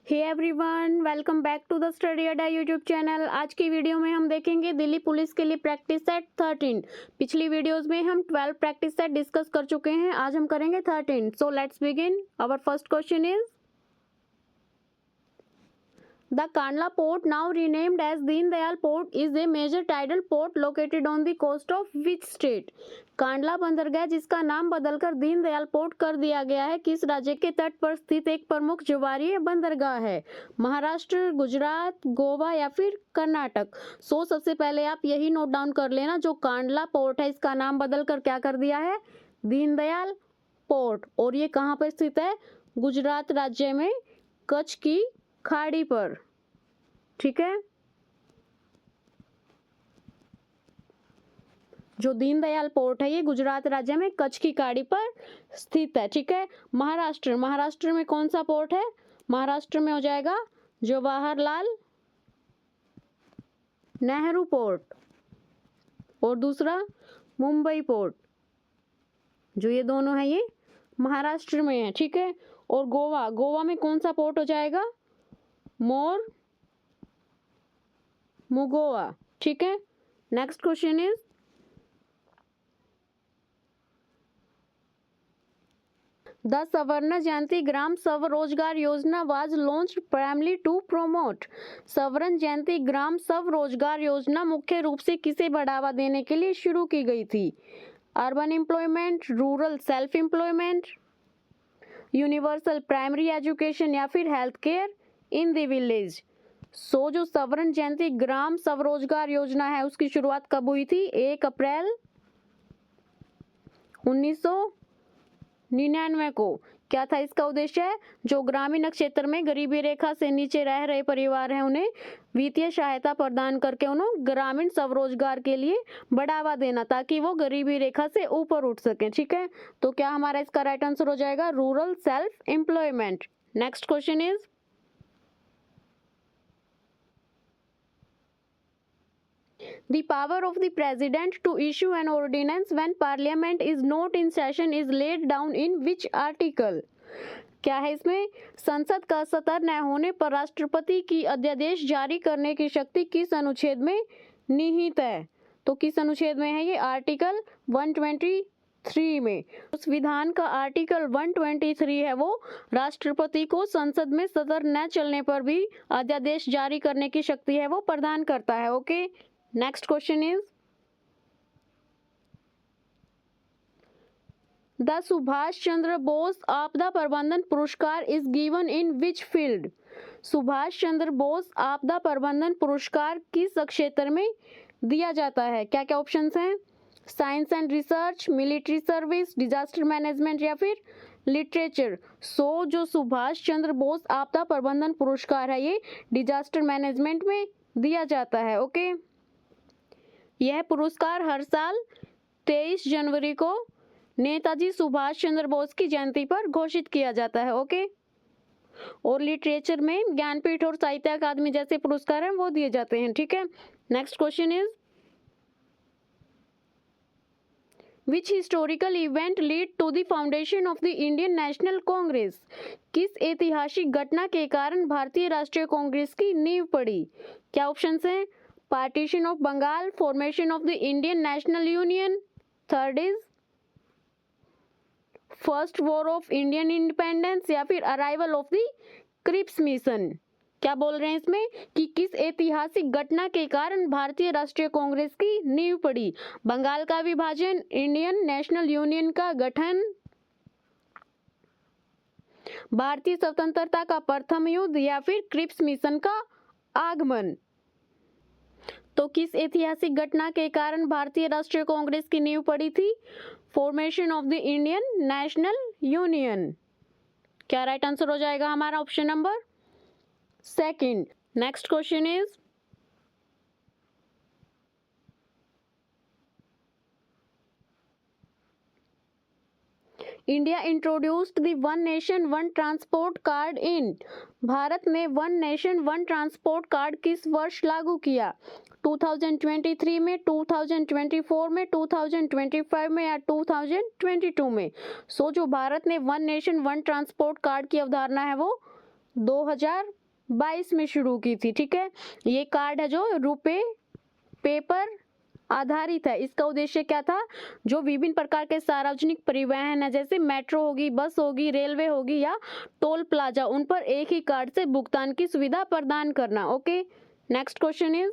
Hey everyone, welcome back to the study Adda YouTube channel. आज की video में हम देखेंगे दिल्ली पुलिस के लिए प्रैक्टिस सेट 13। पिछली वीडियोस में हम 12 प्रैक्टिस सेट डिस्कस कर चुके हैं, आज हम करेंगे 13। So let's begin. Our first question is The Kandla Port, now renamed as Deen Dayal Port, is a major tidal port located on the coast of which state? Kandla बंदरगाह जिसका नाम बदलकर दीन दयाल पोर्ट कर दिया गया है, किस राज्य के तट पर स्थित एक प्रमुख ज्वारीय बंदरगाह है? महाराष्ट्र, गुजरात, गोवा या फिर कर्नाटक? सबसे पहले आप यही नोट डाउन कर लेना, जो कांडला पोर्ट है इसका नाम बदलकर क्या कर दिया है? दीन दयाल पोर्ट। और ये कहाँ पर स्थित है? गुजरात राज्य में कच्छ की खाड़ी पर। ठीक है, जो दीनदयाल पोर्ट है ये गुजरात राज्य में कच्छ की खाड़ी पर स्थित है। ठीक है, महाराष्ट्र में कौन सा पोर्ट है? महाराष्ट्र में हो जाएगा जवाहरलाल नेहरू पोर्ट, और दूसरा मुंबई पोर्ट। जो ये दोनों है ये महाराष्ट्र में है। ठीक है, और गोवा में कौन सा पोर्ट हो जाएगा? मुगोआ। ठीक है, नेक्स्ट क्वेश्चन इज द सवर्ण Jayanti Gram Swarozgar Yojana was launched primarily to promote. Swarna Jayanti Gram Swarozgar योजना मुख्य रूप से किसे बढ़ावा देने के लिए शुरू की गई थी? Urban employment, rural self employment, universal primary education या फिर health care in the village? जो सवर्ण जयंती ग्राम स्वरोजगार योजना है उसकी शुरुआत कब हुई थी? 1 अप्रैल 1999 को। क्या था इसका उद्देश्य? जो ग्रामीण क्षेत्र में गरीबी रेखा से नीचे रह रहे परिवार हैं उन्हें वित्तीय सहायता प्रदान करके उन्हें ग्रामीण स्वरोजगार के लिए बढ़ावा देना, ताकि वो गरीबी रेखा से ऊपर उठ सकें। ठीक है, तो क्या हमारा इसका राइट आंसर हो जाएगा? Rural self employment. Next question is The power of the president to issue an ordinance when parliament is not in session is laid down in which article? क्या है इसमें? संसद का सत्र न होने पर राष्ट्रपति की अध्यादेश जारी करने की शक्ति किस अनुच्छेद में निहित है? तो किस अनुच्छेद में है ये? आर्टिकल 123 में। उस विधान का आर्टिकल 123 है वो राष्ट्रपति को संसद में सत्र न चलने पर भी अध्यादेश जारी करने की शक्ति है वो प्रदान करता है। Okay, next question is the Subhash Chandra Bose आपदा प्रबंधन पुरस्कार is given in which field? Subhash Chandra Bose आपदा प्रबंधन पुरस्कार किस क्षेत्र में दिया जाता है? क्या क्या ऑप्शंस हैं? Science and research, military service, disaster management या फिर लिटरेचर? जो सुभाष चंद्र बोस आपदा प्रबंधन पुरस्कार है ये डिजास्टर मैनेजमेंट में दिया जाता है। ओके, यह पुरस्कार हर साल 23 जनवरी को नेताजी सुभाष चंद्र बोस की जयंती पर घोषित किया जाता है। ओके, और लिटरेचर में ज्ञानपीठ और साहित्य अकादमी जैसे पुरस्कार हैं वो दिए जाते हैं। ठीक है, next question is which historical event lead to the foundation of the Indian National Congress? किस ऐतिहासिक घटना के कारण भारतीय राष्ट्रीय कांग्रेस की नींव पड़ी? क्या ऑप्शंस हैं? Partition of Bengal, formation of the Indian national Union, third is first war of Indian independence या फिर arrival of the Cripps mission? क्या बोल रहे हैं इसमें कि किस ऐतिहासिक घटना के कारण भारतीय राष्ट्रीय कांग्रेस की नींव पड़ी? बंगाल का विभाजन, इंडियन नेशनल यूनियन का गठन, भारतीय स्वतंत्रता का प्रथम युद्ध या फिर क्रिप्स मिशन का आगमन? तो किस ऐतिहासिक घटना के कारण भारतीय राष्ट्रीय कांग्रेस की नींव पड़ी थी? Formation of the Indian national union. क्या राइट आंसर हो जाएगा हमारा? Option number second. Next question is India introduced the one nation one transport card in? Bharat ने one nation one transport card किस वर्ष लागू किया? 2023 में, 2024 में, 2025 में या 2022 में? जो भारत ने one nation one transport card की अवधारणा है वो 2022 में शुरू की थी। ठीक है, ये कार्ड है जो रुपे पेपर आधारित है। इसका उद्देश्य क्या था? जो विभिन्न प्रकार के सार्वजनिक परिवहन है, जैसे मेट्रो होगी, बस होगी, रेलवे होगी या टोल प्लाजा, उन पर एक ही कार्ड से भुगतान की सुविधा प्रदान करना। Okay, next question is,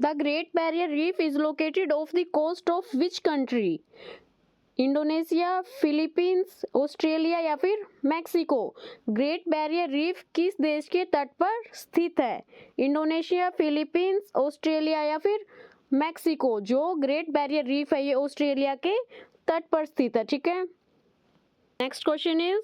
the Great Barrier Reef is located off the coast of which country? Indonesia, Philippines, Australia या फिर मैक्सिको? ग्रेट बैरियर रीफ किस देश के तट पर स्थित है? इंडोनेशिया, फिलीपींस, ऑस्ट्रेलिया या फिर मैक्सिको? जो ग्रेट बैरियर रीफ है ये ऑस्ट्रेलिया के तट पर स्थित है। ठीक है, next question is,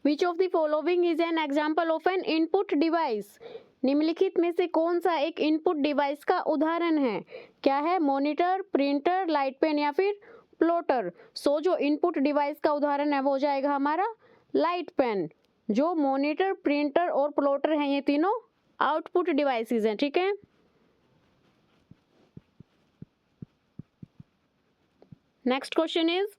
Which of the following is an example of an input device? निम्नलिखित में से कौन सा एक इनपुट डिवाइस का उदाहरण है? क्या है? मॉनिटर, प्रिंटर, लाइट पेन या फिर प्लॉटर? सो जो इनपुट डिवाइस का उदाहरण है वो हो जाएगा हमारा लाइट पेन। जो मॉनिटर, प्रिंटर और प्लॉटर हैं ये तीनों आउटपुट डिवाइसेस हैं। ठीक है, next question is,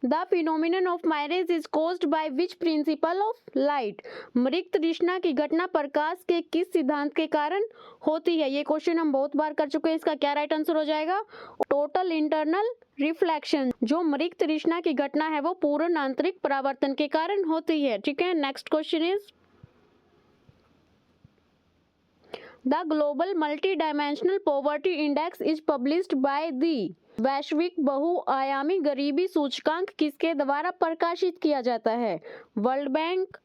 the phenomenon of mirage is caused by which principle of light? मृत तृष्णा की घटना प्रकाश के किस सिद्धांत के कारण होती है? ये क्वेश्चन हम बहुत बार कर चुके हैं। इसका क्या राइट आंसर हो जाएगा? Total internal reflection. जो मृत तृष्णा की घटना है वो पूर्ण आंतरिक परावर्तन के कारण होती है। ठीक है, next question is, the global multi dimensional poverty index is published by the? वैश्विक बहुआयामी गरीबी सूचकांक किसके द्वारा प्रकाशित किया जाता है? वर्ल्ड बैंक,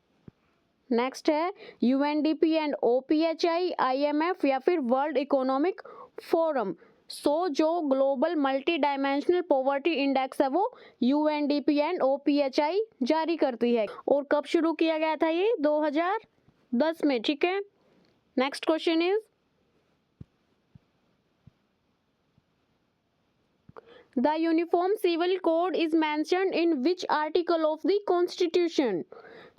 नेक्स्ट है यूएनडीपी एंड ओपीएचआई, आईएमएफ या फिर वर्ल्ड इकोनॉमिक फोरम? सो जो global multi dimensional poverty index है वो यूएनडीपी एंड ओपीएचआई जारी करती है। और कब शुरू किया गया था ये? 2010 में। ठीक है, next question is, the uniform civil code is mentioned in which article of the constitution?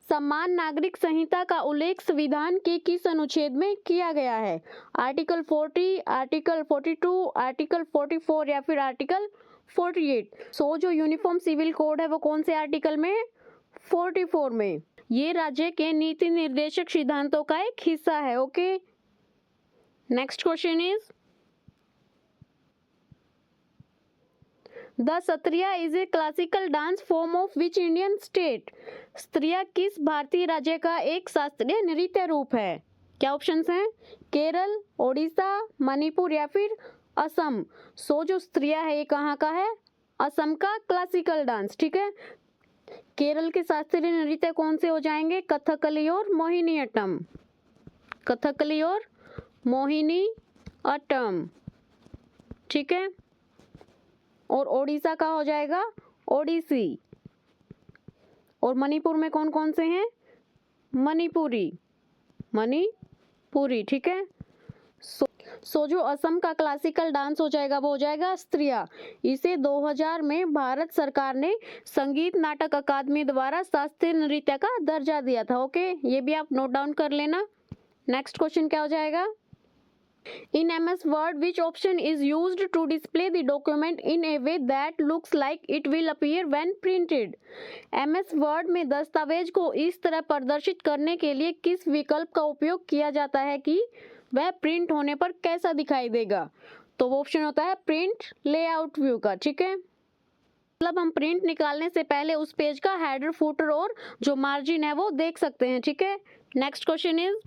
समान नागरिक संहिता का उल्लेख संविधान के किस अनुच्छेद में किया गया है? आर्टिकल 40, आर्टिकल 42, आर्टिकल 44 या फिर आर्टिकल 48? सो जो यूनिफॉर्म सिविल कोड है वो कौन से आर्टिकल में? 44 में। ये राज्य के नीति निर्देशक सिद्धांतों का एक हिस्सा है। Okay, next question is, the Sattriya is a classical dance form of which Indian state? Sattriya किस भारतीय राज्य का एक शास्त्रीय नृत्य रूप है? क्या ऑप्शंस हैं? केरल, ओडिशा, मणिपुर या फिर असम? सो जो सत्रिया है ये कहाँ का है? असम का क्लासिकल डांस। ठीक है, केरल के शास्त्रीय नृत्य कौन से हो जाएंगे? कथकली और मोहिनीअट्टम। कथकली और मोहिनीअट्टम। ठीक है, और ओडिशा का हो जाएगा ओडिसी। और मणिपुर में कौन कौन से हैं? मणिपुरी, मणिपुरी। ठीक है, सो जो असम का क्लासिकल डांस हो जाएगा वो हो जाएगा सत्रिया। इसे 2000 में भारत सरकार ने संगीत नाटक अकादमी द्वारा शास्त्रीय नृत्य का दर्जा दिया था। ओके, ये भी आप नोट डाउन कर लेना। नेक्स्ट क्वेश्चन क्या हो जाएगा? In MS Word, which option is used to display the document in a way that looks like it will appear when printed? MS Word में दस्तावेज को इस तरह प्रदर्शित करने के लिए किस विकल्प का उपयोग किया जाता है कि वह प्रिंट होने पर कैसा दिखाई देगा? तो वो ऑप्शन होता है प्रिंट लेआउट व्यू का। ठीक है, मतलब हम प्रिंट निकालने से पहले उस पेज का हेडर, फुटर और जो मार्जिन है वो देख सकते हैं। ठीक है, next question is,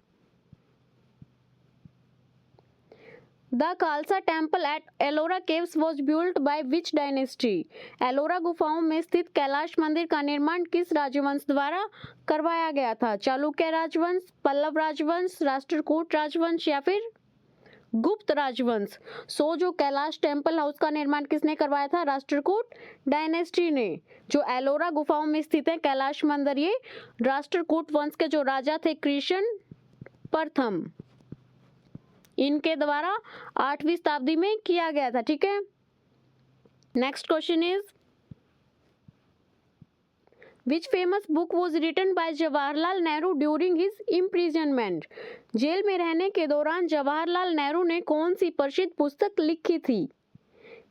the Khalsa temple at Ellora caves was built by which dynasty? Ellora गुफाओं में स्थित कैलाश मंदिर का निर्माण किस राजवंश द्वारा करवाया गया था? चालुक्य राजवंश, पल्लव राजवंश, राष्ट्रकूट राजवंश या फिर गुप्त राजवंश? सो जो कैलाश टेम्पल है उसका निर्माण किसने करवाया था? राष्ट्रकूट डायनेस्टी ने। जो एलोरा गुफाओं में स्थित है कैलाश मंदिर, ये राष्ट्रकूट वंश के जो राजा थे कृष्ण प्रथम, इनके द्वारा 8वीं शताब्दी में किया गया था। ठीक है, next question is, Which famous book was written by Jawaharlal Nehru during his imprisonment? Jail में रहने के दौरान जवाहरलाल नेहरू ने कौन सी प्रसिद्ध पुस्तक लिखी थी?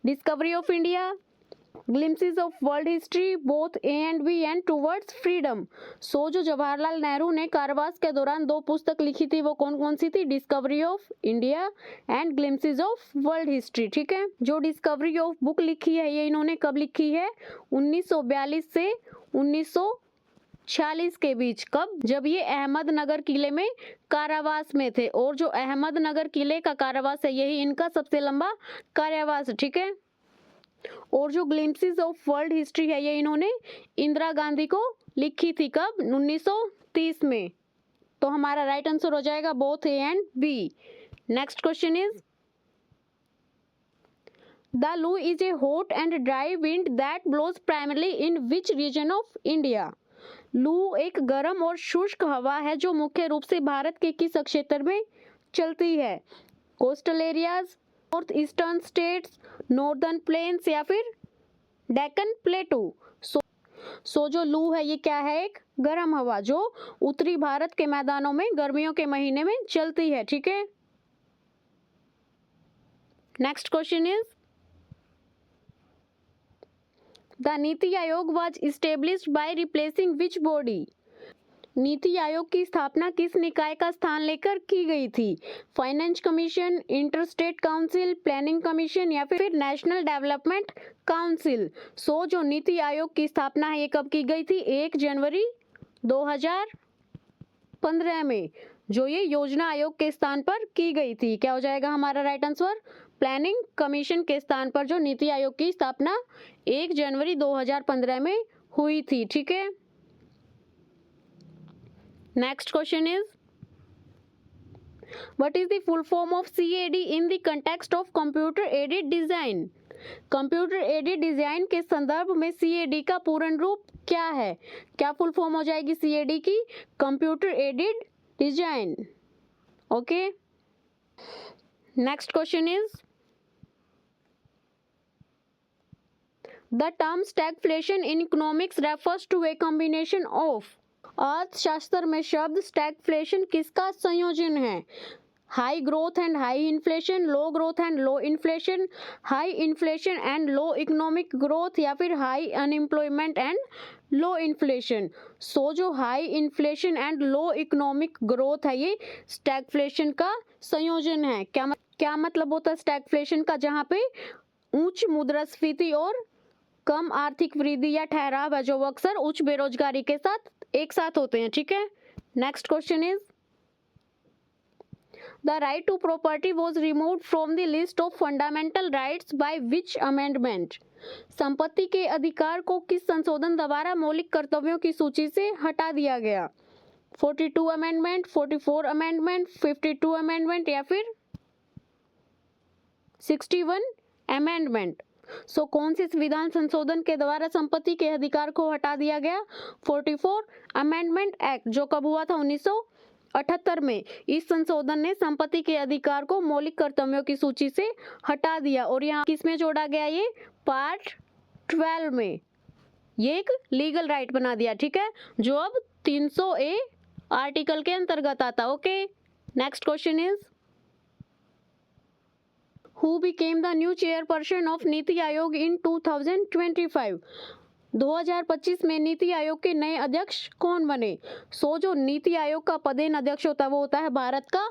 Discovery of India, Glimpses of World History, both A and B and Towards Freedom. So जो जवाहरलाल नेहरू ने कारावास के दौरान दो पुस्तक लिखी थी वो कौन कौन सी थी? Discovery of India and glimpses of World history. ठीक है, जो डिस्कवरी ऑफ बुक लिखी है ये इन्होंने कब लिखी है? 1942 से 1946 के बीच। कब? जब ये अहमदनगर किले में कारावास में थे, और जो अहमदनगर किले का कारावास है यही इनका सबसे लंबा कारावास है। ठीक है, और जो ग्लिम्पसेस ऑफ वर्ल्ड हिस्ट्री है ये इन्होंने इंदिरा गांधी को लिखी थी। कब? 1930 में। तो हमारा राइट आंसर हो जाएगा both A and B. Next question is, the loo is a hot and dry wind that blows primarily in which region of India? लू एक गर्म और शुष्क हवा है जो मुख्य रूप से भारत के किस क्षेत्र में चलती है? Coastal areas, north eastern states, northern plains या फिर डेक्कन प्लेटू। सो जो लू है ये क्या है? एक गर्म हवा जो उत्तरी भारत के मैदानों में गर्मियों के महीने में चलती है। ठीक है, next question is, the NITI Aayog was established by replacing which body? NITI Aayog की स्थापना किस निकाय का स्थान लेकर की गई थी? Finance commission, interstate council, planning commission या फिर नेशनल डेवलपमेंट काउंसिल। सो जो नीति आयोग की स्थापना है ये कब की गई थी? 1 जनवरी 2015 में, जो ये योजना आयोग के स्थान पर की गई थी। क्या हो जाएगा हमारा राइट आंसर? प्लानिंग कमीशन के स्थान पर जो नीति आयोग की स्थापना 1 जनवरी 2015 में हुई थी। ठीक है, next question is, what is the full form of CAD in the context of computer aided design? Computer aided design के संदर्भ में CAD का पूर्ण रूप क्या है? क्या फुल फॉर्म हो जाएगी CAD की? Computer aided design. Okay, next question is, the term stagflation in economics refers to a combination of. अर्थशास्त्र में शब्द स्टैगफ्लेशन किसका संयोजन है? High growth and high inflation, low growth and low inflation, high inflation and low economic growth या फिर high unemployment and low inflation. So जो high inflation and low economic growth है ये स्टैगफ्लेशन का संयोजन है। क्या मतलब होता है स्टैगफ्लेशन का? जहाँ पे उच्च मुद्रास्फीति और कम आर्थिक वृद्धि या ठहराव है जो अक्सर उच्च बेरोजगारी के साथ एक साथ होते हैं। ठीक है, next question is, the right to property was removed from the list of fundamental rights by which amendment? संपत्ति के अधिकार को किस संशोधन द्वारा मौलिक कर्तव्यों की सूची से हटा दिया गया? 42 अमेंडमेंट, 44 अमेंडमेंट, 52 अमेंडमेंट या फिर 61 अमेंडमेंट। सो कौन से संविधान संशोधन के द्वारा संपत्ति के अधिकार को हटा दिया गया? 44 अमेंडमेंट एक्ट, जो कब हुआ था? 1978 में। इस संशोधन ने संपत्ति के अधिकार को मौलिक कर्तव्यों की सूची से हटा दिया, और यहाँ किस में जोड़ा गया? ये पार्ट 12 में। ये एक लीगल राइट बना दिया। ठीक है, जो अब 300A आर्टिकल के अंतर्गत आता। Okay, next question is, who became the new chairperson of NITI Aayog in 2025? 2025 में नीति आयोग के नए अध्यक्ष कौन बने? सो जो नीति आयोग का पदेन अध्यक्ष होता है वो होता है भारत का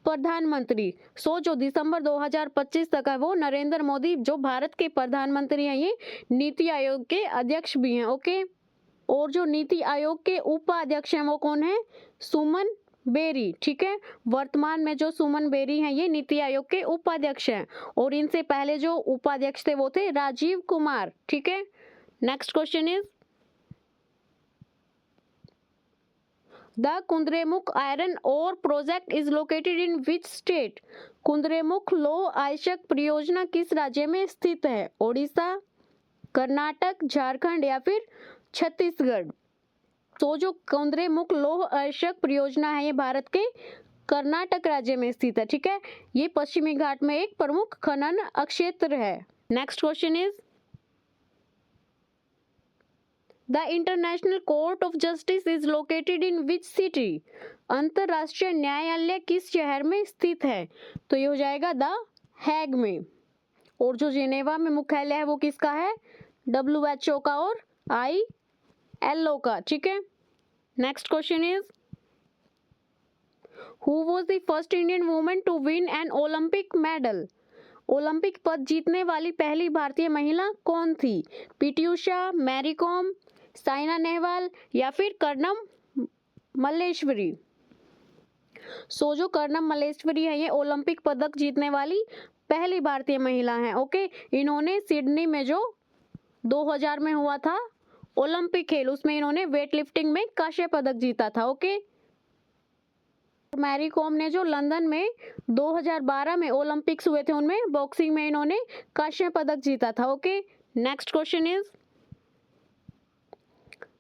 प्रधानमंत्री। सो जो दिसंबर 2025 तक है वो नरेंद्र मोदी जो भारत के प्रधानमंत्री हैं ये नीति आयोग के अध्यक्ष भी हैं। ओके, और जो नीति आयोग के उपाध्यक्ष हैं वो कौन है? सुमन बेरी। ठीक है, वर्तमान में जो सुमन बेरी हैं ये नीति आयोग के उपाध्यक्ष हैं, और इनसे पहले जो उपाध्यक्ष थे वो थे राजीव कुमार। ठीक है, next question is, the Kudremukh iron ore project is located in which state? Kudremukh लौह अयस्क परियोजना किस राज्य में स्थित है? ओडिशा, कर्नाटक, झारखंड या फिर छत्तीसगढ़। तो जो कुंद्रेमुख लौह अयस्क परियोजना है ये भारत के कर्नाटक राज्य में स्थित है। ठीक है, ये पश्चिमी घाट में एक प्रमुख खनन क्षेत्र है। Next question is, the international court of justice is located in which city? अंतरराष्ट्रीय न्यायालय किस शहर में स्थित है? तो ये हो जाएगा द हैग में। और जो जेनेवा में मुख्यालय है वो किसका है? WHO का और ILO का। ठीक है। Next question is, who was the first Indian woman to win an Olympic medal? Olympic पद जीतने वाली पहली भारतीय महिला कौन थी? पीटी उषा, मैरी कॉम, साइना नेहवाल या फिर कर्णम मल्लेश्वरी? सो जो कर्णम मल्लेश्वरी है ये ओलंपिक पदक जीतने वाली पहली भारतीय महिला हैं। ओके, इन्होंने सिडनी में जो 2000 में हुआ था ओलंपिक खेल, उसमें इन्होंने वेट लिफ्टिंग में कांस्य पदक जीता था। ओके, मैरी कॉम ने जो लंदन में 2012 में ओलंपिक्स हुए थे उनमें बॉक्सिंग में इन्होंने कांस्य पदक जीता था। Okay, next question is,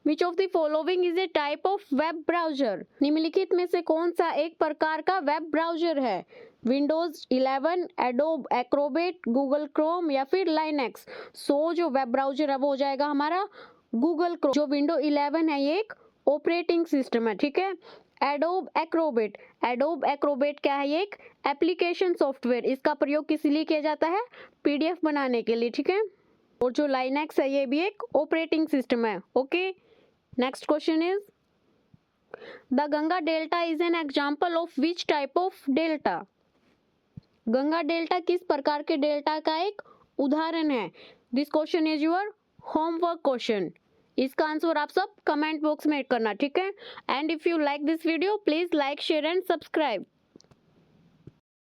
which of the following is a type of web browser? निम्नलिखित में से कौन सा एक प्रकार का वेब ब्राउजर है? Windows 11, adobe Acrobat, Google Chrome या फिर लाइनेक्स? सो जो वेब ब्राउजर है वो हो जाएगा हमारा गूगल क्रोम। जो विंडो 11 है ये एक ऑपरेटिंग सिस्टम है। ठीक है। एडोब एक्रोबेट, एडोब एक्रोबेट क्या है? ये एक एप्लीकेशन सॉफ्टवेयर, इसका प्रयोग किस लिए किया जाता है? PDF बनाने के लिए। ठीक है। और जो लाइनेक्स है ये भी एक ऑपरेटिंग सिस्टम है। Okay, next question is, the Ganga delta is an example of which type of delta? Ganga delta किस प्रकार के डेल्टा का एक उदाहरण है? This question is your homework question. इसका आंसर आप सब कमेंट बॉक्स में करना। ठीक है। And if you like this video please like, share and subscribe.